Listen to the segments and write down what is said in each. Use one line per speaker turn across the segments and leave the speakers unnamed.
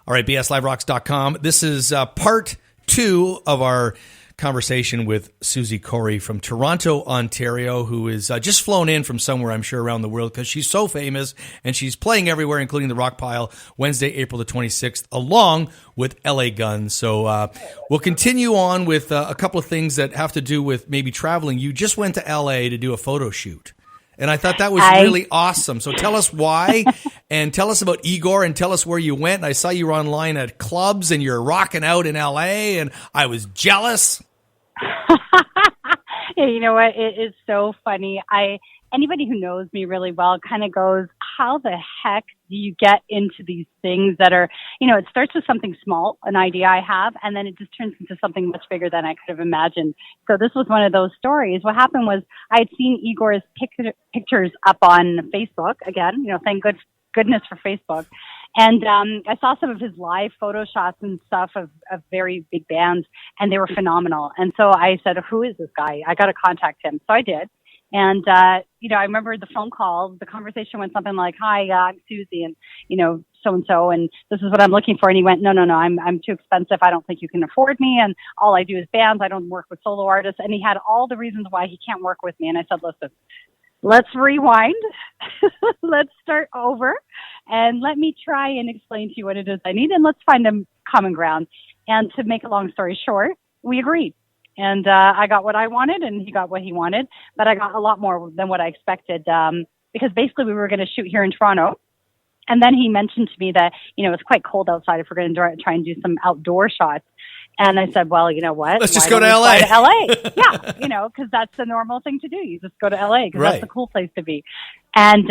All right, bsliverocks.com. This is part 2 of our conversation with Suzi Kory from Toronto, Ontario, who is just flown in from somewhere, I'm sure, around the world because she's so famous and she's playing everywhere, including the Rockpile, Wednesday, April the 26th, along with LA Guns. So we'll continue on with a couple of things that have to do with maybe traveling. You just went to LA to do a photo shoot. And I thought that was really awesome. So tell us why, and tell us about Igor, and tell us where you went. I saw you were online at clubs, and you're rocking out in L.A., and I was jealous.
Yeah, you know what? It is so funny. Anybody who knows me really well kind of goes, how the heck do you get into these things that are, it starts with something small, an idea I have, and then it just turns into something much bigger than I could have imagined. So this was one of those stories. What happened was I had seen Igor's pictures up on Facebook again, thank goodness for Facebook. And I saw some of his live photo shots and stuff of very big bands, and they were phenomenal. And so I said, who is this guy? I got to contact him. So I did. And, I remember the phone call, the conversation went something like, hi, I'm Suzi and, so-and-so, and this is what I'm looking for. And he went, no, I'm too expensive. I don't think you can afford me. And all I do is bands. I don't work with solo artists. And he had all the reasons why he can't work with me. And I said, listen, let's rewind. Let's start over and let me try and explain to you what it is I need. And let's find a common ground. And to make a long story short, we agreed. And I got what I wanted, and he got what he wanted. But I got a lot more than what I expected because basically we were going to shoot here in Toronto. And then he mentioned to me that, it's quite cold outside if we're going to try and do some outdoor shots. And I said, well, you know what?
Let's just go to LA.
Yeah, because that's the normal thing to do. You just go to LA because that's the cool place to be. And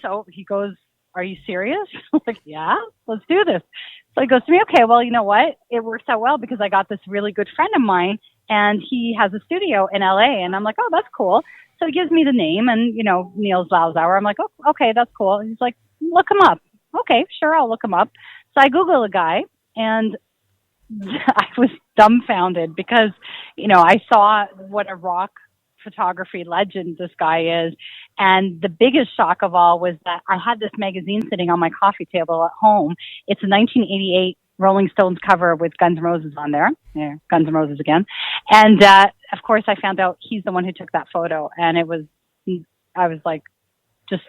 so he goes, are you serious? I'm like, yeah, let's do this. So he goes to me, okay, well, you know what? It works out well because I got this really good friend of mine and he has a studio in LA. And I'm like, oh, that's cool. So he gives me the name and, Niels Lauzauer. I'm like, oh, okay, that's cool. And he's like, look him up. Okay, sure, I'll look him up. So I Google a guy and I was dumbfounded because, I saw what a rock photography legend this guy is. And the biggest shock of all was that I had this magazine sitting on my coffee table at home. It's a 1988 Rolling Stones cover with Guns N' Roses on there. Yeah, Guns N' Roses again. And, of course, I found out he's the one who took that photo. And I was like, just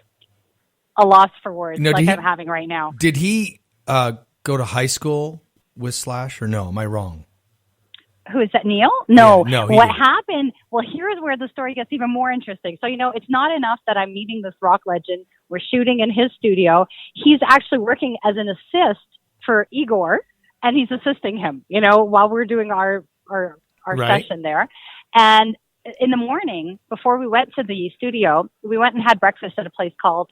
a loss for words I'm having right now.
Did he go to high school with Slash or no? Am I wrong?
Who is that, Neil? No.
Yeah, no,
what happened? Well, here's where the story gets even more interesting. So, it's not enough that I'm meeting this rock legend. We're shooting in his studio. He's actually working as an assist for Igor, and he's assisting him, while we're doing our session there. And in the morning, before we went to the studio, we went and had breakfast at a place called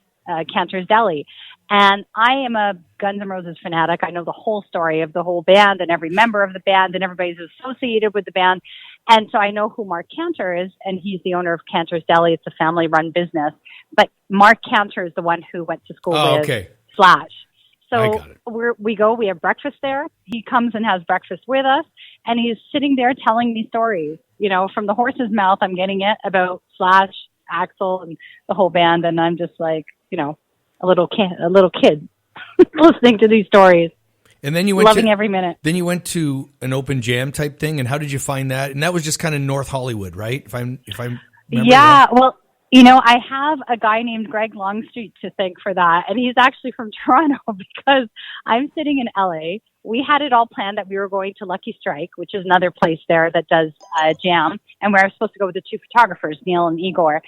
Cantor's Deli. And I am a Guns N' Roses fanatic. I know the whole story of the whole band and every member of the band and everybody's associated with the band. And so I know who Mark Cantor is, and he's the owner of Cantor's Deli. It's a family-run business. But Mark Cantor is the one who went to school with Slash. So we have breakfast there. He comes and has breakfast with us, and he's sitting there telling me stories. From the horse's mouth, I'm getting it about Slash, Axl, and the whole band. And I'm just like, a little kid listening to these stories.
And then you went
loving every minute.
Then you went to an open jam type thing. And how did you find that? And that was just kind of North Hollywood, right? If I remember right.
Well, I have a guy named Greg Longstreet to thank for that. And he's actually from Toronto because I'm sitting in LA. We had it all planned that we were going to Lucky Strike, which is another place there that does jam. And we were supposed to go with the two photographers, Neil and Igor.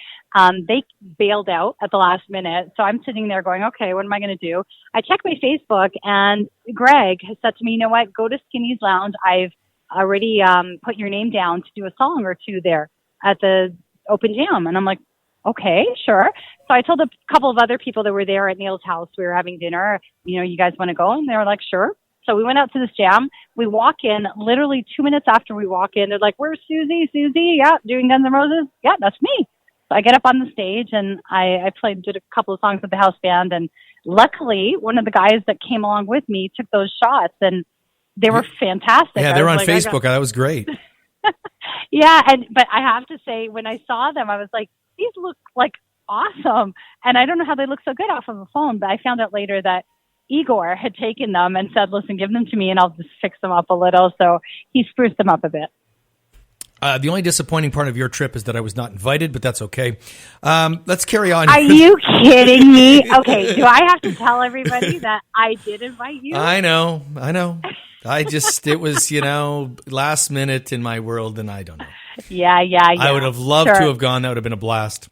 They bailed out at the last minute. So I'm sitting there going, okay, what am I going to do? I check my Facebook and Greg has said to me, you know what, go to Skinny's Lounge. I've already put your name down to do a song or two there at the open jam. And I'm like, okay, sure. So I told a couple of other people that were there at Neil's house. We were having dinner. You guys want to go? And they were like, sure. So we went out to this jam. We walk in, literally 2 minutes after we walk in, they're like, where's Suzi? Suzi? Yeah, doing Guns N' Roses? Yeah, that's me. So I get up on the stage and I did a couple of songs with the house band. And luckily, one of the guys that came along with me took those shots and they were fantastic.
Yeah, they were on Facebook. That was great.
Yeah, but I have to say, when I saw them, I was like, these look like awesome. And I don't know how they look so good off of a phone, but I found out later that Igor had taken them and said, listen, give them to me and I'll just fix them up a little. So he spruced them up a bit.
The only disappointing part of your trip is that I was not invited, but that's okay. Let's carry on.
Are you kidding me? Okay, do I have to tell everybody that I did invite you?
I know. It was, last minute in my world, and I don't know.
Yeah.
I would have loved to have gone. That would have been a blast.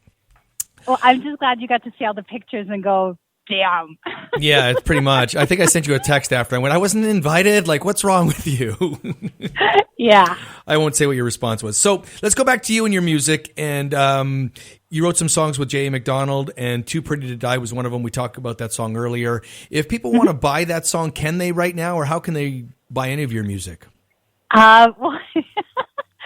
Well, I'm just glad you got to see all the pictures and go, damn.
Yeah, it's pretty much. I think I sent you a text after I went, I wasn't invited. Like, what's wrong with you?
Yeah.
I won't say what your response was. So let's go back to you and your music. And you wrote some songs with J.A. McDonald, and Too Pretty to Die was one of them. We talked about that song earlier. If people want to buy that song, can they right now, or how can they buy any of your music?
Well,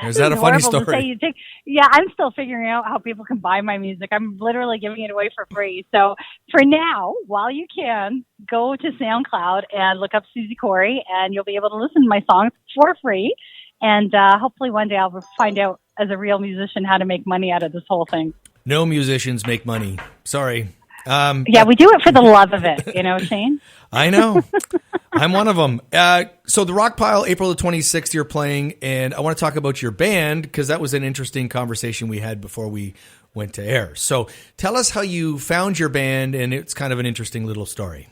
is that a funny story?
Yeah, I'm still figuring out how people can buy my music. I'm literally giving it away for free. So for now, while you can, go to SoundCloud and look up Suzi Kory, and you'll be able to listen to my songs for free. And hopefully one day I'll find out as a real musician how to make money out of this whole thing.
No musicians make money. Sorry.
Yeah, we do it for the love of it, Shane?
I know. I'm one of them. So the Rockpile, April the 26th, you're playing, and I want to talk about your band because that was an interesting conversation we had before we went to air. So tell us how you found your band, and it's kind of an interesting little story.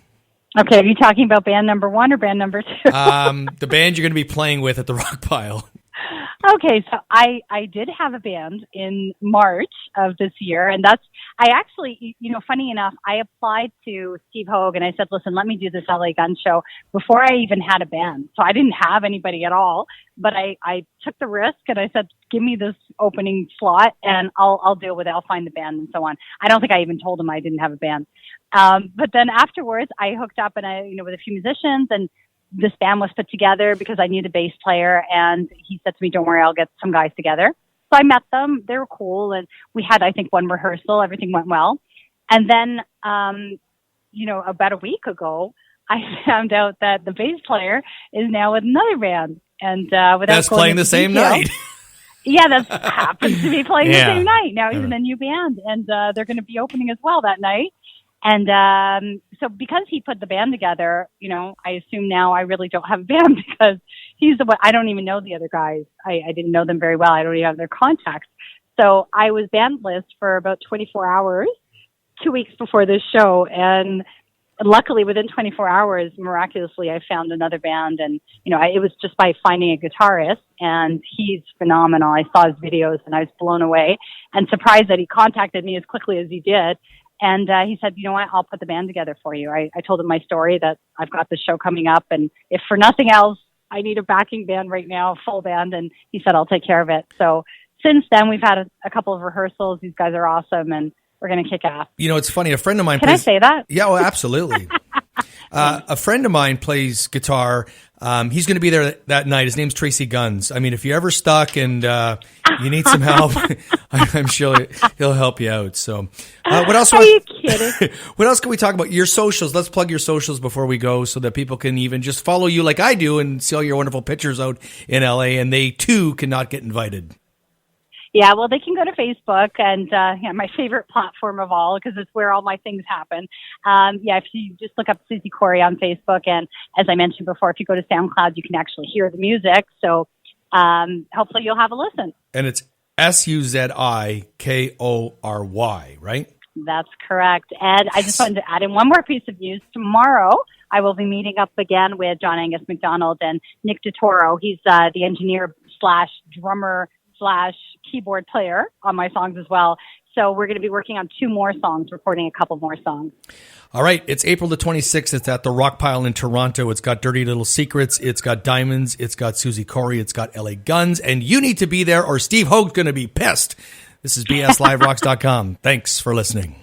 Okay, are you talking about band number 1 or band number 2?
The band you're going to be playing with at the Rockpile.
Okay, so I did have a band in March of this year, and I actually, funny enough, I applied to Steve Hogue and I said, listen, let me do this LA Gun Show before I even had a band. So I didn't have anybody at all, but I took the risk and I said, give me this opening slot and I'll deal with it. I'll find the band and so on. I don't think I even told him I didn't have a band. But then afterwards I hooked up and with a few musicians, and this band was put together because I knew the bass player, and he said to me, don't worry, I'll get some guys together. So I met them. They were cool. And we had, I think, one rehearsal. Everything went well. And then, about a week ago, I found out that the bass player is now with another band. And
that's playing the same night.
Yeah, that happens to be playing the same night. Now he's in a new band, and they're going to be opening as well that night. And so because he put the band together, I assume now I really don't have a band because he's the one. I don't even know the other guys. I didn't know them very well. I don't even have their contacts. So I was bandless for about 24 hours, 2 weeks before this show. And luckily within 24 hours, miraculously, I found another band. And, it was just by finding a guitarist, and he's phenomenal. I saw his videos and I was blown away and surprised that he contacted me as quickly as he did. And he said, you know what, I'll put the band together for you. I told him my story that I've got this show coming up, and if for nothing else, I need a backing band right now, full band. And he said, I'll take care of it. So since then, we've had a couple of rehearsals. These guys are awesome, and we're going to kick ass.
It's funny. A friend of mine
Can I say that?
Yeah, well, absolutely. A friend of mine plays guitar. He's going to be there that night. His name's Tracy Guns. I mean, if you're ever stuck and you need some help, I'm sure he'll help you out. So, what else?
Are you kidding?
What else can we talk about? Your socials. Let's plug your socials before we go, so that people can even just follow you like I do and see all your wonderful pictures out in LA, and they too cannot get invited.
Yeah, well, they can go to Facebook, and my favorite platform of all, because it's where all my things happen. If you just look up Suzi Kory on Facebook, and as I mentioned before, if you go to SoundCloud, you can actually hear the music. So hopefully you'll have a listen.
And it's SUZIKORY, right?
That's correct. And I just wanted to add in one more piece of news. Tomorrow, I will be meeting up again with John Angus McDonald and Nick DeToro. He's the engineer / drummer / keyboard player on my songs as well. So we're going to be working on 2 more songs, recording a couple more songs. All
right. It's April the 26th. It's at the Rockpile in Toronto. It's got Dirty Little Secrets. It's got Diamonds. It's got Suzi Kory. It's got LA Guns. And you need to be there or Steve Hogue's going to be pissed. This is bsliverocks.com. Thanks for listening.